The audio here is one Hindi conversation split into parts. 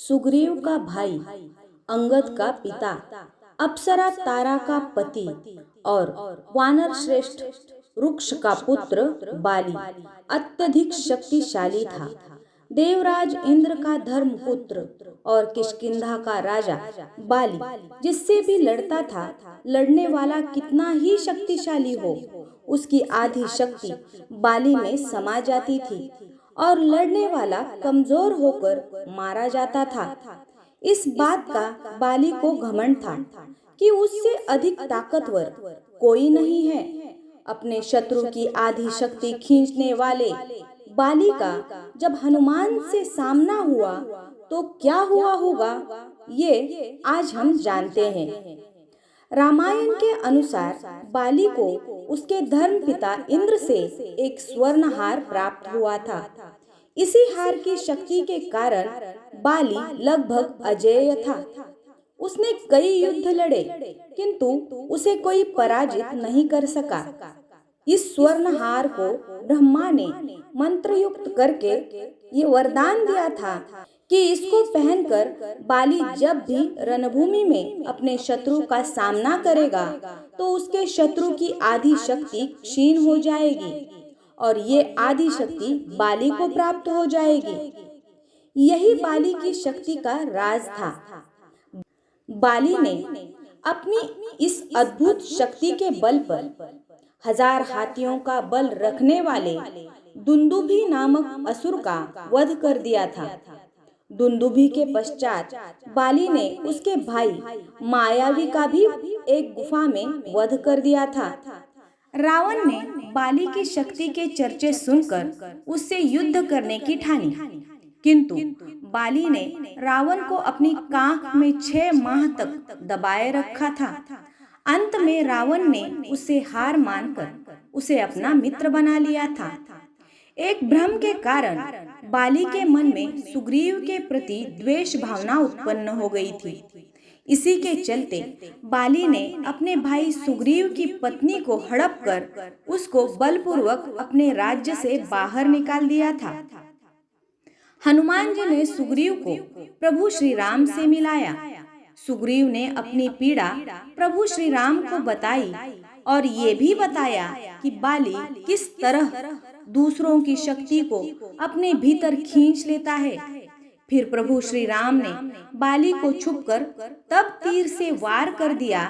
सुग्रीव का भाई, अंगद का पिता, अप्सरा तारा का पति और वानर श्रेष्ठ वृक्ष का पुत्र बाली अत्यधिक शक्तिशाली था। देवराज इंद्र का धर्मपुत्र और किष्किंधा का राजा बाली जिससे भी लड़ता था, लड़ने वाला कितना ही शक्तिशाली हो, उसकी आधी शक्ति बाली में समा जाती थी और लड़ने वाला कमजोर होकर मारा जाता था। इस बात का बाली को घमंड था कि उससे अधिक ताकतवर कोई नहीं है। अपने शत्रु की आधी शक्ति खींचने वाले बाली का जब हनुमान से सामना हुआ तो क्या हुआ होगा, ये आज हम जानते हैं। रामायण के अनुसार बाली को उसके धर्मपिता इंद्र से एक स्वर्ण हार प्राप्त हुआ था। इसी हार की शक्ति के कारण बाली लगभग अजेय था। उसने कई युद्ध लड़े किंतु उसे कोई पराजित नहीं कर सका। इस स्वर्ण हार को ब्रह्मा ने मंत्र युक्त करके ये वरदान दिया था कि इसको पहनकर बाली जब भी रणभूमि में अपने शत्रु का सामना करेगा तो उसके शत्रु की आधी शक्ति क्षीण हो जाएगी और ये आधी शक्ति बाली को प्राप्त हो जाएगी। यही बाली की शक्ति का राज था। बाली ने अपनी इस अद्भुत शक्ति के बल पर 1000 हाथियों का बल रखने वाले दुंदुभी नामक असुर का वध कर दिया था। दुंदुभी के पश्चात बाली ने उसके भाई मायावी का भी एक गुफा में वध कर दिया था। रावण ने बाली की शक्ति के चर्चे सुनकर उससे युद्ध करने की ठानी, किंतु बाली ने रावण को अपनी कांख में 6 माह तक दबाए रखा था। अंत में रावण ने उसे हार मानकर उसे अपना मित्र बना लिया था। एक भ्रम के कारण बाली के मन में सुग्रीव के प्रति द्वेष भावना उत्पन्न हो गई थी। इसी के चलते बाली ने अपने भाई सुग्रीव की पत्नी को हड़प कर उसको बलपूर्वक अपने राज्य से बाहर निकाल दिया था। हनुमान जी ने सुग्रीव को प्रभु श्री राम से मिलाया। सुग्रीव ने अपनी पीड़ा प्रभु श्री राम को बताई और ये भी बताया कि बाली किस तरह दूसरों की शक्ति को अपने भीतर खींच लेता है। फिर प्रभु श्री राम ने बाली को छुपकर तब तीर से वार कर दिया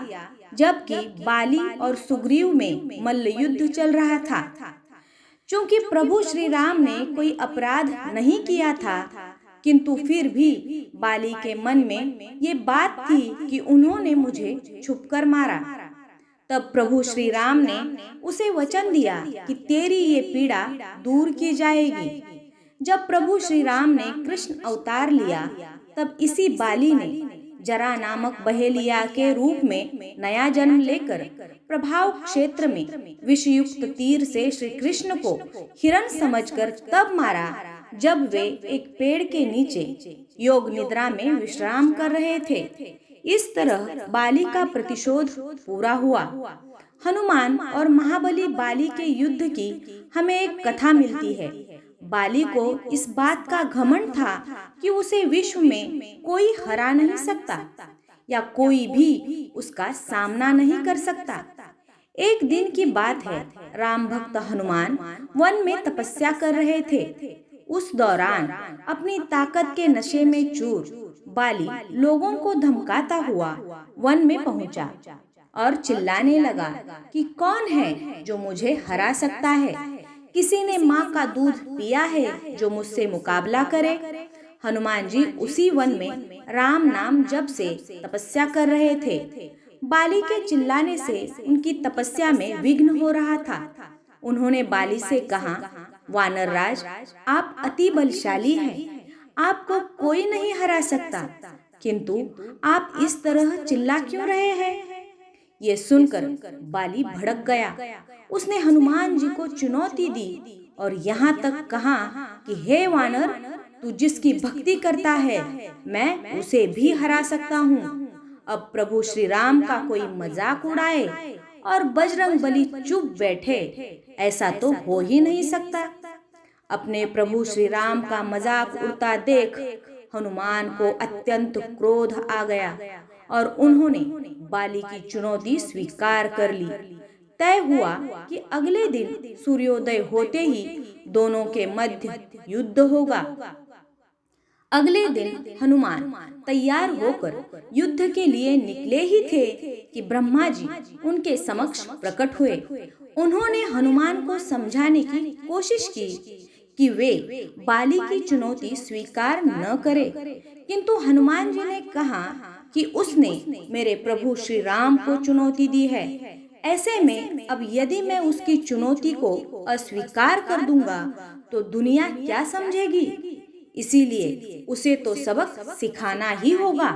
जबकि बाली और सुग्रीव में मल्ल युद्ध चल रहा था। चूंकि प्रभु श्री राम ने कोई अपराध नहीं किया था, किंतु फिर भी बाली के मन में ये बात थी कि उन्होंने मुझे छुपकर मारा। तब प्रभु श्री राम ने उसे वचन दिया कि तेरी ये पीड़ा दूर की जाएगी। जब प्रभु श्री राम ने कृष्ण अवतार लिया तब इसी बाली ने जरा नामक बहेलिया के रूप में नया जन्म लेकर प्रभाव क्षेत्र में विषयुक्त तीर से श्री कृष्ण को हिरण समझकर तब मारा जब वे एक पेड़ के नीचे योग निद्रा में विश्राम कर रहे थे। इस तरह बाली का प्रतिशोध पूरा हुआ। हनुमान और महाबली बाली के युद्ध की हमें एक कथा मिलती है। बाली को इस बात का घमंड था कि उसे विश्व में कोई हरा नहीं सकता या कोई भी उसका सामना नहीं कर सकता। एक दिन की बात है, राम भक्त हनुमान वन में तपस्या कर रहे थे। उस दौरान अपनी ताकत के नशे में चूर बाली लोगों को धमकाता हुआ वन में पहुंचा और चिल्लाने लगा कि कौन है जो मुझे हरा सकता है। किसी ने माँ का दूध पिया है जो मुझसे मुकाबला करे। हनुमान जी उसी वन में राम नाम जप से तपस्या कर रहे थे। बाली के चिल्लाने से उनकी तपस्या में विघ्न हो रहा था। उन्होंने बाली से कहा, वानर राज, आप अति बलशाली हैं, आपको कोई नहीं हरा सकता, किंतु आप इस तरह चिल्ला क्यों रहे हैं? ये सुनकर बाली भड़क गया। उसने हनुमान जी को चुनौती दी और यहाँ तक कहा कि हे वानर, तू जिसकी भक्ति करता है मैं उसे भी हरा सकता हूँ। अब प्रभु श्री राम का कोई मजाक उड़ाए और बजरंग बली चुप बैठे, ऐसा तो हो ही नहीं सकता। अपने प्रभु श्री राम का मजाक उड़ता देख हनुमान को अत्यंत क्रोध आ गया और उन्होंने बाली की चुनौती स्वीकार कर ली। तय हुआ कि अगले दिन सूर्योदय होते ही दोनों के मध्य युद्ध होगा। अगले दिन हनुमान तैयार होकर युद्ध के लिए निकले ही थे कि ब्रह्मा जी उनके समक्ष प्रकट हुए। उन्होंने हनुमान को समझाने की कोशिश की कि वे बाली की चुनौती स्वीकार न करें, किंतु हनुमान जी ने कहा कि उसने मेरे प्रभु श्री राम को चुनौती दी है। ऐसे में अब यदि मैं उसकी चुनौती को अस्वीकार कर दूंगा तो दुनिया क्या समझेगी, इसीलिए उसे तो सबक सिखाना ही होगा।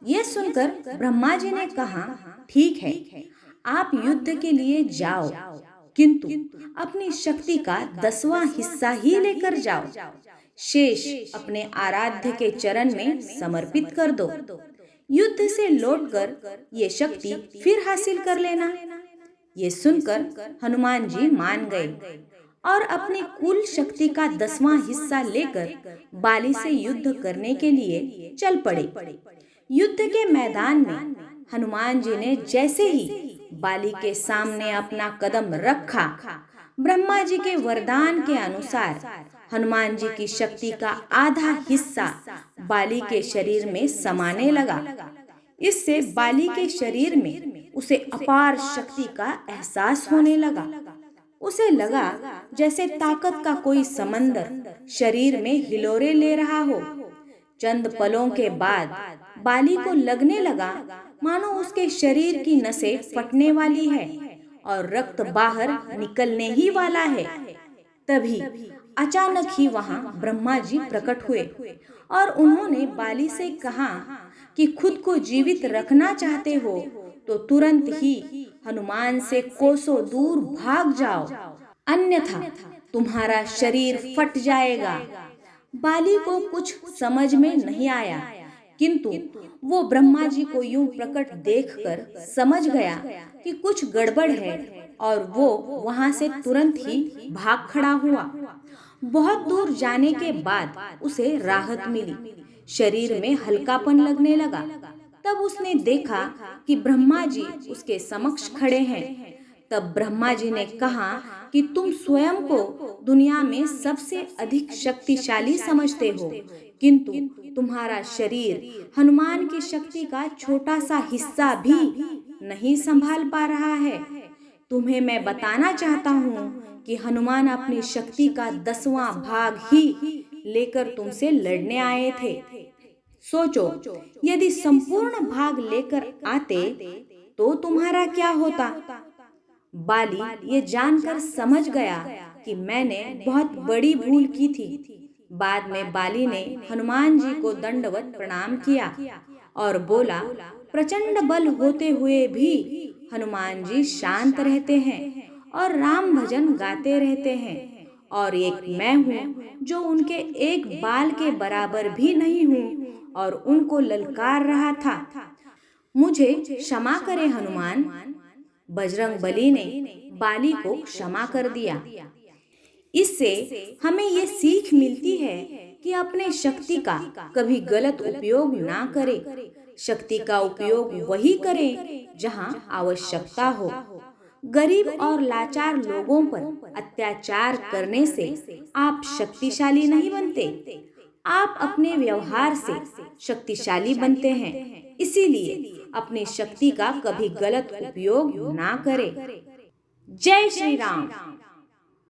ये सुनकर ब्रह्मा जी ने कहा, ठीक है, आप युद्ध के लिए जाओ, किंतु अपनी शक्ति का 10वां हिस्सा ही लेकर जाओ। शेष अपने आराध्य के चरण में समर्पित कर दो। युद्ध से लौटकर ये शक्ति फिर हासिल कर लेना। ये सुनकर हनुमान जी मान गए और अपनी कुल शक्ति का 10वां हिस्सा लेकर बाली से युद्ध करने के लिए चल पड़े। युद्ध के मैदान में हनुमान जी ने जैसे ही बाली के सामने अपना कदम रखा, ब्रह्मा जी के वरदान के अनुसार हनुमान जी की शक्ति का आधा हिस्सा बाली के शरीर में समाने लगा। इससे बाली के शरीर में उसे अपार शक्ति का एहसास होने लगा। उसे लगा जैसे ताकत का कोई समंदर शरीर में हिलोरे ले रहा हो। चंद पलों के बाद बाली को लगने लगा मानो उसके शरीर की नसें फटने वाली है और रक्त बाहर निकलने ही वाला है। तभी अचानक ही वहां ब्रह्मा जी प्रकट हुए और उन्होंने बाली से कहा कि खुद को जीवित रखना चाहते हो तो तुरंत ही हनुमान से कोसों दूर भाग जाओ, अन्यथा तुम्हारा शरीर फट जाएगा। बाली को कुछ समझ में नहीं आया, किंतु वो ब्रह्मा जी को यूं प्रकट देखकर समझ गया कि कुछ गड़बड़ है और वो वहां से तुरंत ही भाग खड़ा हुआ। बहुत दूर जाने के बाद उसे राहत मिली, शरीर में हल्कापन लगने लगा। तब उसने देखा कि ब्रह्मा जी उसके समक्ष खड़े हैं। तब ब्रह्मा जी ने कहा कि तुम स्वयं को दुनिया में सबसे अधिक शक्तिशाली समझते हो, किंतु तुम्हारा शरीर हनुमान की शक्ति का छोटा सा हिस्सा भी नहीं संभाल पा रहा है। तुम्हें मैं बताना चाहता हूँ कि हनुमान अपनी शक्ति का 10वां भाग ही लेकर तुमसे लड़ने आए थे। सोचो, यदि संपूर्ण भाग लेकर आते तो तुम्हारा क्या होता। बाली ये जानकर समझ गया कि मैंने बहुत बड़ी भूल की थी। बाद में बाली ने हनुमान जी को दंडवत प्रणाम किया और बोला, प्रचंड बल होते हुए भी हनुमान जी शांत रहते हैं और राम भजन गाते रहते हैं, और एक मैं हूँ जो उनके एक बाल के बराबर भी नहीं हूँ और उनको ललकार रहा था। मुझे क्षमा करे हनुमान। बजरंग बली ने बाली को क्षमा कर दिया। इससे हमें ये सीख मिलती है कि अपने शक्ति का कभी गलत उपयोग ना करें। शक्ति का उपयोग वही करें जहाँ आवश्यकता हो। गरीब और लाचार लोगों पर अत्याचार करने से आप शक्तिशाली नहीं बनते, आप अपने व्यवहार से शक्तिशाली बनते हैं। इसीलिए अपनी शक्ति का कभी गलत उपयोग ना करें। जय श्री राम।